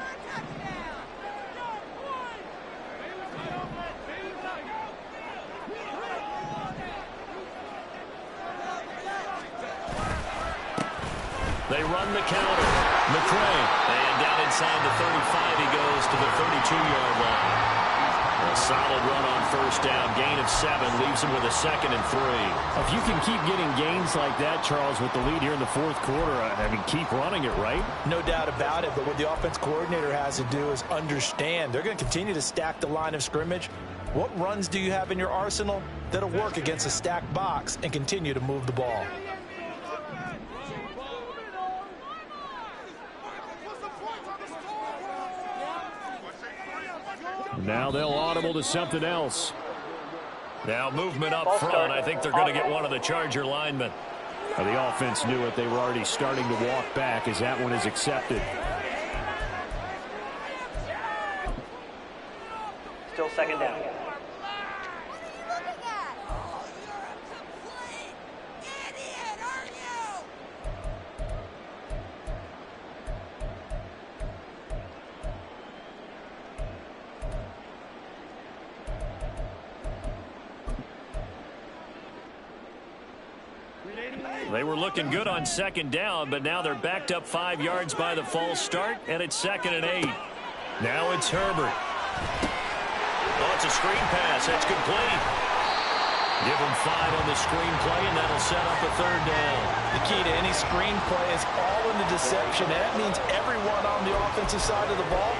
Speaker 2: They run the counter. McCray. And down inside the 35, he goes to the 32-yard line. A solid run on first down. Gain of 7 leaves him with a 2nd and 3.
Speaker 3: If you can keep getting gains like that, Charles, with the lead here in the 4th quarter, I mean, keep running it, right?
Speaker 4: No doubt about it, but what the offense coordinator has to do is understand they're going to continue to stack the line of scrimmage. What runs do you have in your arsenal that'll work against a stacked box and continue to move the ball?
Speaker 3: Now they'll audible to something else.
Speaker 2: Now movement up front. I think they're going to get one of the Charger linemen.
Speaker 3: The offense knew it. They were already starting to walk back as that one is accepted.
Speaker 6: Still 2nd down.
Speaker 2: They were looking good on 2nd down, but now they're backed up 5 yards by the false start, and it's 2nd and 8. Now it's Herbert. Oh, it's a screen pass. That's complete. Give him 5 on the screen play, and that'll set up a 3rd down.
Speaker 4: The key to any screen play is all in the deception. And that means everyone on the offensive side of the ball.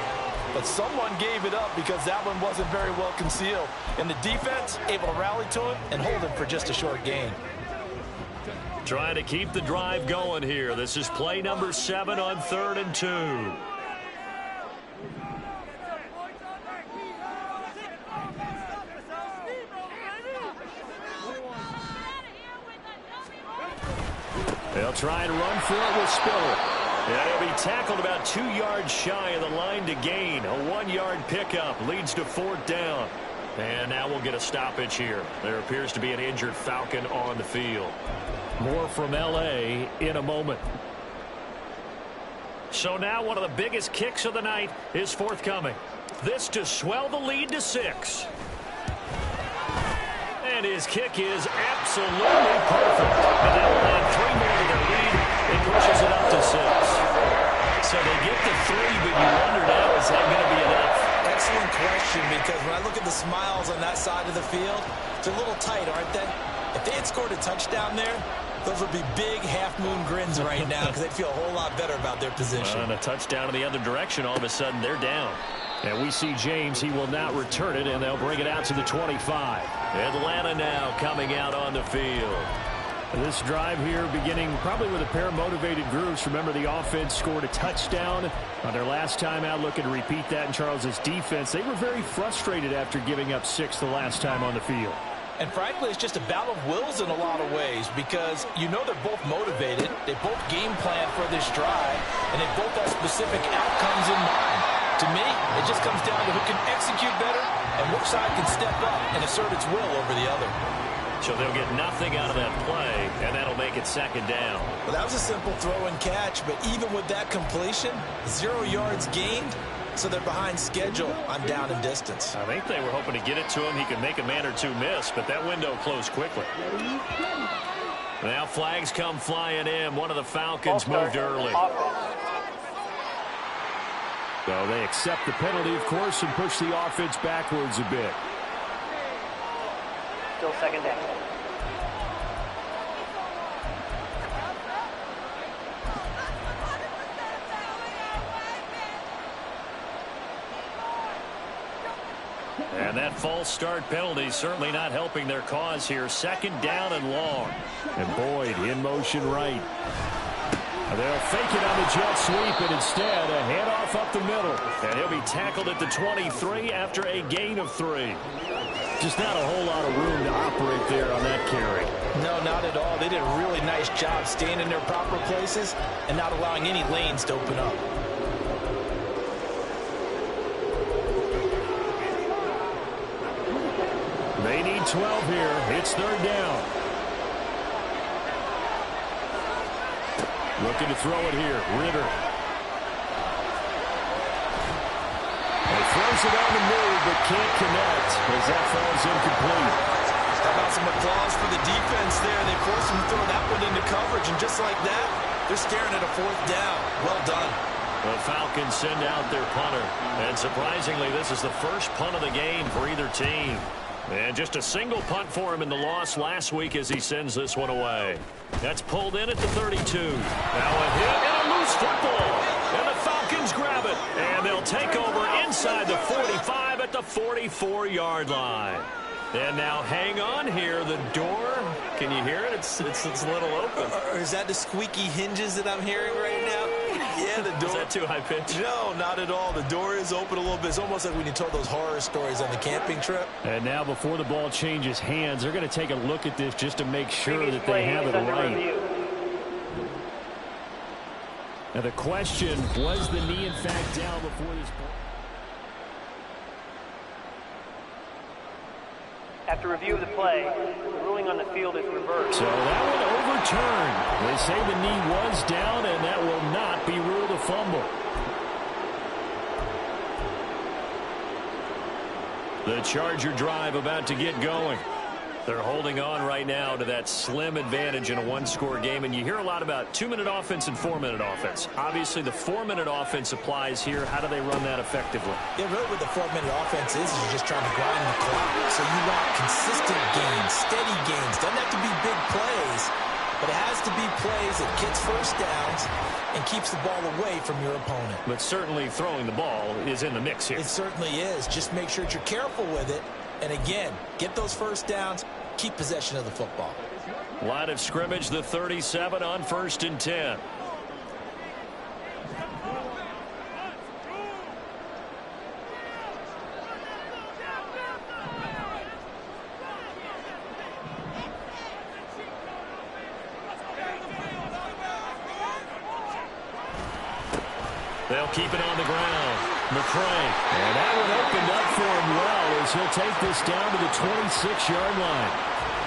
Speaker 4: But someone gave it up because that one wasn't very well concealed. And the defense able to rally to it and hold it for just a short gain.
Speaker 2: Trying to keep the drive going here. This is play number 7 on 3rd and 2.
Speaker 3: They'll try and run for it with Spiller.
Speaker 2: Yeah, he'll be tackled about 2 yards shy of the line to gain. A 1-yard pickup leads to 4th down. And now we'll get a stoppage here. There appears to be an injured Falcon on the field.
Speaker 3: More from L.A. in a moment.
Speaker 2: So now one of the biggest kicks of the night is forthcoming. This to swell the lead to 6. And his kick is absolutely perfect. And that will add 3 more to their lead. It pushes it up to 6. So they get the 3, but you wonder now, is that going to be enough?
Speaker 4: Excellent question, because when I look at the smiles on that side of the field, it's a little tight, aren't they? If they had scored a touchdown there, those would be big half-moon grins right now because they'd feel a whole lot better about their position.
Speaker 2: And a touchdown in the other direction, all of a sudden they're down.
Speaker 3: And we see James. He will not return it, and they'll bring it out to the 25.
Speaker 2: Atlanta now coming out on the field.
Speaker 3: This drive here beginning probably with a pair of motivated groups. Remember, the offense scored a touchdown on their last time out, looking to repeat that in Charles's defense. They were very frustrated after giving up 6 the last time on the field.
Speaker 4: And frankly, it's just a battle of wills in a lot of ways because you know they're both motivated. They both game plan for this drive, and they both have specific outcomes in mind. To me, it just comes down to who can execute better and which side can step up and assert its will over the other.
Speaker 2: So they'll get nothing out of that play, and that'll make it 2nd down.
Speaker 4: Well, that was a simple throw and catch, but even with that completion, 0 yards gained, so they're behind schedule on down and distance.
Speaker 2: I think they were hoping to get it to him. He could make a man or two miss, but that window closed quickly. Now flags come flying in. One of the Falcons moved early.
Speaker 3: So they accept the penalty, of course, and push the offense backwards a bit.
Speaker 6: Still 2nd down.
Speaker 3: And that false start penalty certainly not helping their cause here. 2nd down and long.
Speaker 2: And Boyd in motion right. They'll fake it on the jet sweep, and instead a handoff up the middle.
Speaker 3: And he'll be tackled at the 23 after a gain of 3.
Speaker 2: Just not a whole lot of room to operate there on that carry.
Speaker 4: No, not at all. They did a really nice job staying in their proper places and not allowing any lanes to open up.
Speaker 2: They need 12 here. It's 3rd down. Looking to throw it here. Ritter. He throws it on the move, but can't connect as that falls incomplete.
Speaker 4: How about some applause for the defense there? They forced him to throw that one into coverage, and just like that, they're staring at a 4th down. Well done.
Speaker 3: The Falcons send out their punter. And surprisingly, this is the first punt of the game for either team. And just a single punt for him in the loss last week as he sends this one away. That's pulled in at the 32. Now a hit and a loose football. And the Falcons grab it. And they'll take over inside the 45 at the 44-yard line. And now hang on here. The door, can you hear it? It's a little open.
Speaker 4: Or is that the squeaky hinges that I'm hearing right now? Yeah, the door.
Speaker 3: Is that too high pitch?
Speaker 4: No, not at all. The door is open a little bit. It's almost like when you told those horror stories on the camping trip.
Speaker 2: And now before the ball changes hands, they're going to take a look at this just to make sure that they have it right. Now the question, was the knee in fact down before this ball?
Speaker 6: After review of the play, the ruling on the field is reversed.
Speaker 2: So that one overturned. They say the knee was down, and that will not be ruled a fumble. The Charger drive about to get going. They're holding on right now to that slim advantage in a one-score game. And you hear a lot about 2-minute offense and 4-minute offense. Obviously, the 4-minute offense applies here. How do they run that effectively?
Speaker 4: Yeah, really what the 4-minute offense is you're just trying to grind the clock. So you want consistent gains, steady gains. Doesn't have to be big plays, but it has to be plays that gets first downs and keeps the ball away from your opponent.
Speaker 3: But certainly throwing the ball is in the mix here.
Speaker 4: It certainly is. Just make sure that you're careful with it. And again, get those first downs, keep possession of the football.
Speaker 3: Line of scrimmage, the 37 on 1st and 10. They'll keep it on the ground. McCray.
Speaker 2: And that one opened up for him well as he'll take this down to the 26-yard line.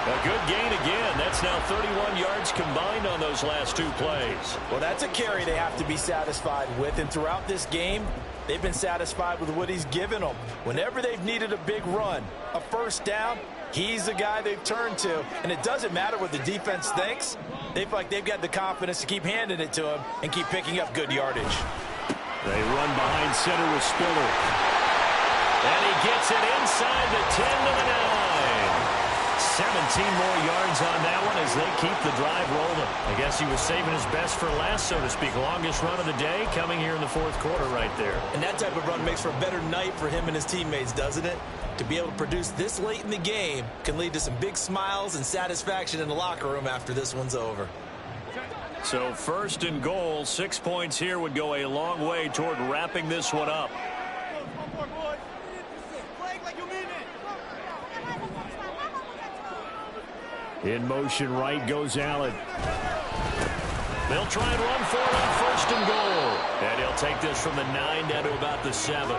Speaker 3: A good gain again. That's now 31 yards combined on those last 2 plays.
Speaker 4: Well, that's a carry they have to be satisfied with. And throughout this game, they've been satisfied with what he's given them. Whenever they've needed a big run, a first down, he's the guy they've turned to. And it doesn't matter what the defense thinks. They feel like they've got the confidence to keep handing it to him and keep picking up good yardage.
Speaker 2: They run behind center with Spiller.
Speaker 3: And he gets it inside the 10 to the 9. 17 more yards on that one as they keep the drive rolling. I guess he was saving his best for last, so to speak. Longest run of the day coming here in the 4th quarter right there.
Speaker 4: And that type of run makes for a better night for him and his teammates, doesn't it? To be able to produce this late in the game can lead to some big smiles and satisfaction in the locker room after this one's over.
Speaker 3: So 1st and goal, 6 points here would go a long way toward wrapping this one up.
Speaker 2: In motion right goes Allen.
Speaker 3: They'll try and run for it on 1st and goal. And he'll take this from the 9 down to about the 7.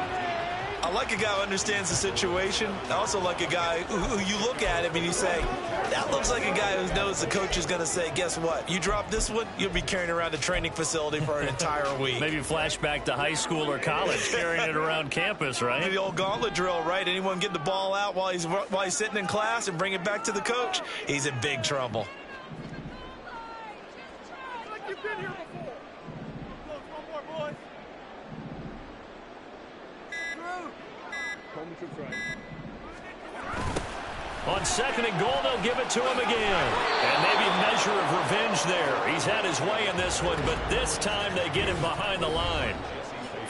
Speaker 4: I like a guy who understands the situation. I also like a guy who you look at him and you say, that looks like a guy who knows the coach is going to say, guess what? You drop this one, you'll be carrying around a training facility for an entire week.
Speaker 3: Maybe flashback to high school or college, carrying it around campus, right?
Speaker 4: The old gauntlet drill, right? Anyone get the ball out while he's sitting in class and bring it back to the coach? He's in big trouble.
Speaker 3: On 2nd and goal, they'll give it to him again. And maybe a measure of revenge there. He's had his way in this one, but this time they get him behind the line.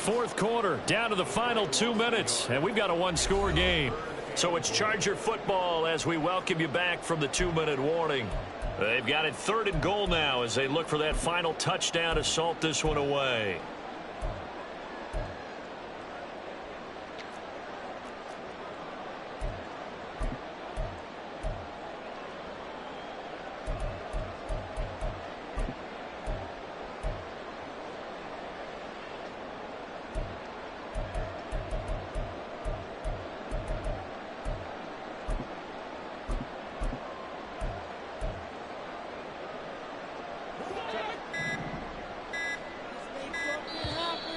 Speaker 3: fourth quarter, down to the final 2 minutes, and we've got a one-score game. So it's Charger football as we welcome you back from the 2-minute warning. They've got it 3rd and goal now as they look for that final touchdown to salt this one away.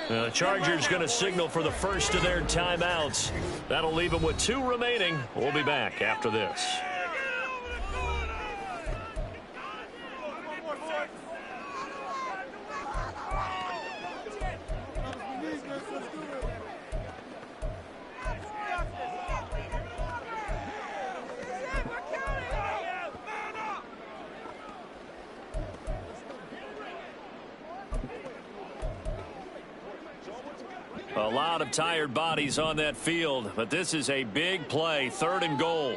Speaker 3: The Chargers going to signal for the first of their timeouts. That'll leave them with 2 remaining. We'll be back after this. A lot of tired bodies on that field, but this is a big play, 3rd and goal.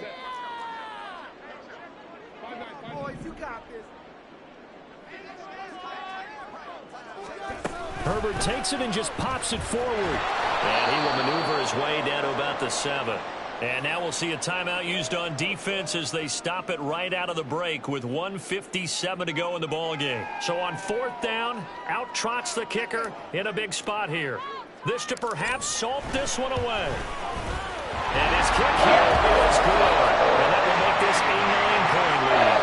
Speaker 3: Herbert takes it and just pops it forward. And he will maneuver his way down to about the 7. And now we'll see a timeout used on defense as they stop it right out of the break with 1:57 to go in the ballgame. So on 4th down, out trots the kicker in a big spot here. This to perhaps salt this one away. And his kick here is good. And that will make this a 9-point lead.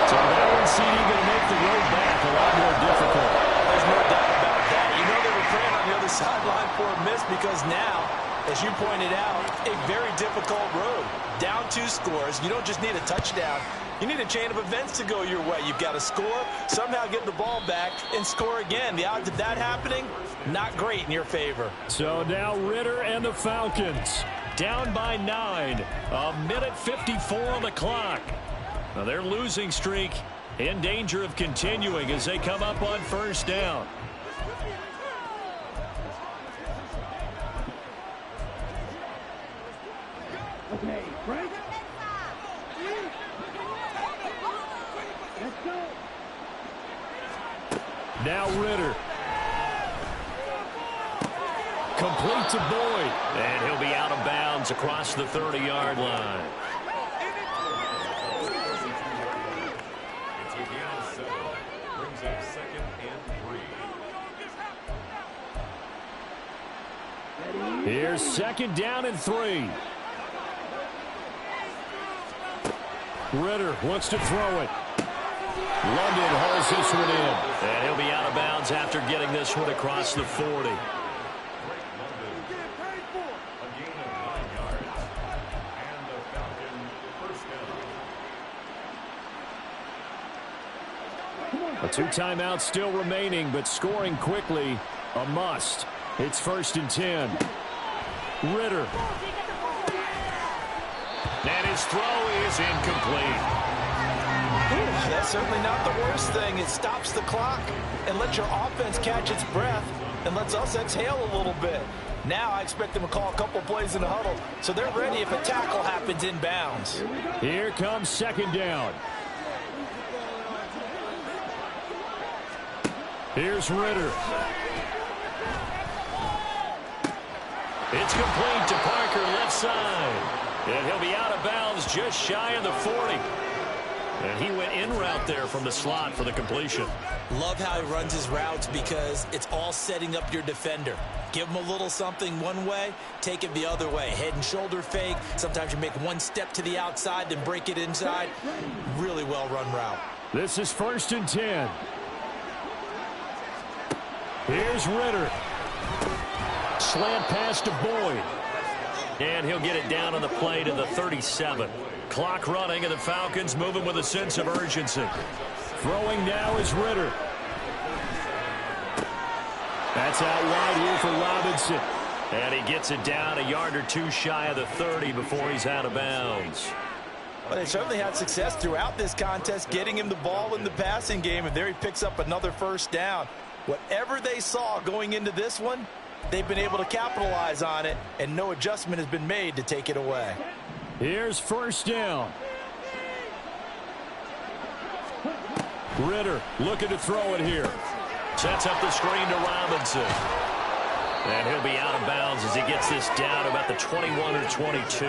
Speaker 3: So that one seeding going to make the road back a lot more difficult.
Speaker 4: There's no doubt about that. You know they were praying on the other sideline for a miss because now, as you pointed out, a very difficult road. Down 2 scores. You don't just need a touchdown. You need a chain of events to go your way. You've got to score, somehow get the ball back, and score again. The odds of that happening, not great in your favor.
Speaker 3: So now Ritter and the Falcons down by 9. 1:54 on the clock. Now their losing streak in danger of continuing as they come up on 1st down.
Speaker 7: Okay, break. Let's go.
Speaker 3: Now Ritter. Complete to Boyd. And he'll be out of bounds across the 30-yard line. Here's 2nd down and 3. Ritter wants to throw it. London hauls this one in. And he'll be out of bounds after getting this one across the 40. A 2 timeouts still remaining, but scoring quickly, a must. It's 1st and 10. Ritter. And his throw is incomplete.
Speaker 4: That's certainly not the worst thing. It stops the clock and lets your offense catch its breath and lets us exhale a little bit. Now I expect them to call a couple plays in the huddle, so they're ready if a tackle happens inbounds.
Speaker 3: Here comes 2nd down. Here's Ritter. It's complete to Parker, left side. And he'll be out of bounds just shy of the 40. And he went in route there from the slot for the completion.
Speaker 4: Love how he runs his routes because it's all setting up your defender. Give him a little something one way, take it the other way. Head and shoulder fake. Sometimes you make one step to the outside, then break it inside. Really well run route.
Speaker 3: This is 1st and 10. Here's Ritter. Slant pass to Boyd. And he'll get it down on the play to the 37. Clock running, and the Falcons moving with a sense of urgency. Throwing now is Ritter. That's out wide here for Robinson. And he gets it down a yard or 2 shy of the 30 before he's out of bounds.
Speaker 4: Well, they certainly had success throughout this contest, getting him the ball in the passing game, and there he picks up another 1st down. Whatever they saw going into this one, they've been able to capitalize on it, and no adjustment has been made to take it away.
Speaker 3: Here's first down. Ritter looking to throw it here. Sets up the screen to Robinson. And he'll be out of bounds as he gets this down about the 21 or 22.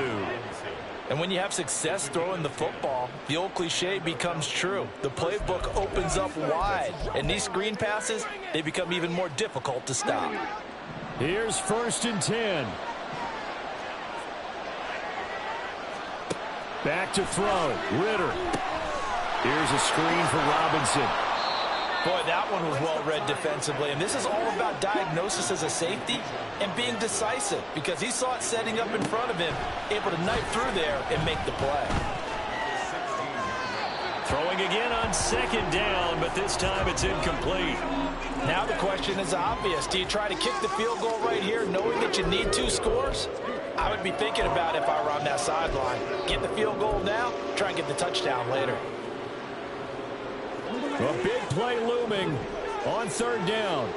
Speaker 4: And when you have success throwing the football, the old cliche becomes true. The playbook opens up wide. And these screen passes, they become even more difficult to stop.
Speaker 3: Here's first and 10. Back to throw. Ritter. Here's a screen for Robinson.
Speaker 4: Boy, that one was well read defensively. And this is all about diagnosis as a safety and being decisive, because he saw it setting up in front of him, able to knife through there and make the play.
Speaker 3: Throwing again on second down, but this time it's incomplete.
Speaker 4: Now the question is obvious. Do you try to kick the field goal right here knowing that you need 2 scores? I would be thinking about it if I were on that sideline. Get the field goal now, try and get the touchdown later.
Speaker 3: A big play looming on third down.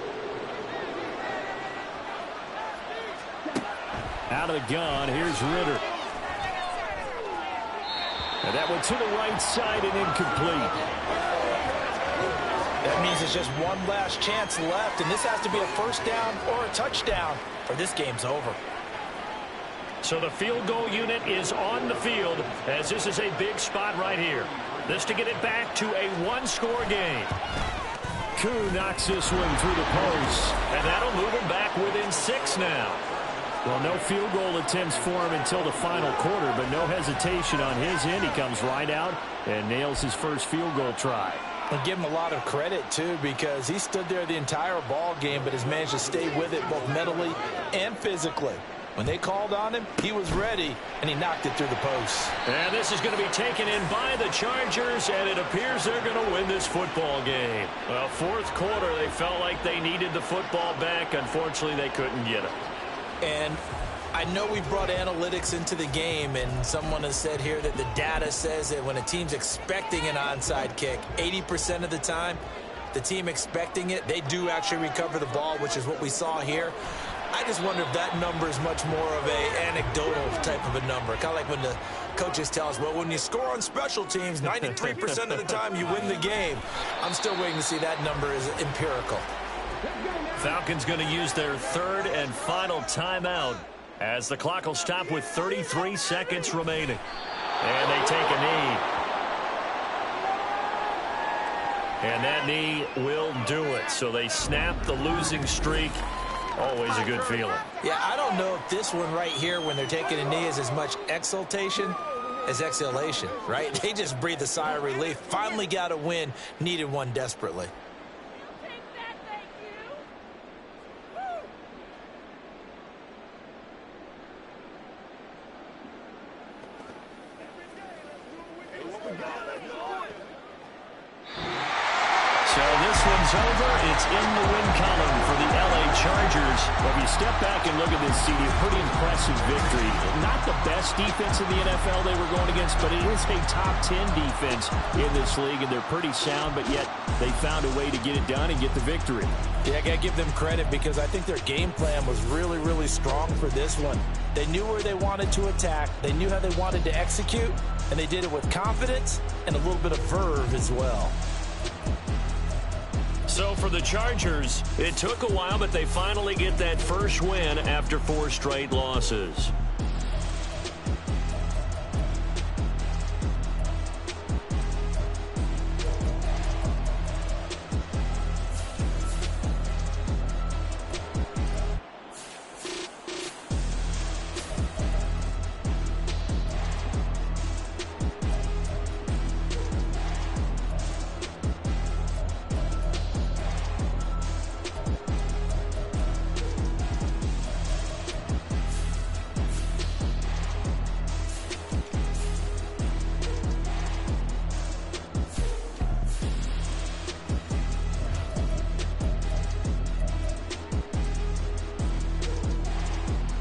Speaker 3: Out of the gun, here's Ritter. And that one to the right side and incomplete.
Speaker 4: That means it's just one last chance left, and this has to be a first down or a touchdown, or this game's over.
Speaker 3: So the field goal unit is on the field, as this is a big spot right here. This to get it back to a 1-score game. Koo knocks this one through the post, and that'll move him back within 6 now. Well, no field goal attempts for him until the final quarter, but no hesitation on his end. He comes right out and nails his first field goal try.
Speaker 4: And give him a lot of credit, too, because he stood there the entire ball game, but has managed to stay with it both mentally and physically. When they called on him, he was ready, and he knocked it through the post.
Speaker 3: And this is going to be taken in by the Chargers, and it appears they're going to win this football game. Well, fourth quarter, they felt like they needed the football back. Unfortunately, they couldn't get it.
Speaker 4: And I know we brought analytics into the game, and someone has said here that the data says that when a team's expecting an onside kick, 80% of the time, the team expecting it, they do actually recover the ball, which is what we saw here. I just wonder if that number is much more of a anecdotal type of a number. Kind of like when the coaches tell us, well, when you score on special teams, 93% of the time you win the game. I'm still waiting to see that number is empirical.
Speaker 3: Falcons going to use their third and final timeout as the clock will stop with 33 seconds remaining. And they take a knee. And that knee will do it. So they snap the losing streak. Always a good feeling.
Speaker 4: Yeah, I don't know if this one right here, when they're taking a knee, is as much exultation as exhalation, right? They just breathe a sigh of relief. Finally got a win. Needed one desperately.
Speaker 3: So this one's over. It's in the win column for the LA Chargers. But if you step back and look at this, CD, pretty impressive victory. Not the best defense in the NFL they were going against, but it is a top 10 defense in this league, and they're pretty sound, but yet they found a way to get it done and get the victory.
Speaker 4: Yeah, I got to give them credit because I think their game plan was really, really strong for this one. They knew where they wanted to attack. They knew how they wanted to execute, and they did it with confidence and a little bit of verve as well.
Speaker 3: So for the Chargers, it took a while, but they finally get that first win after 4 straight losses.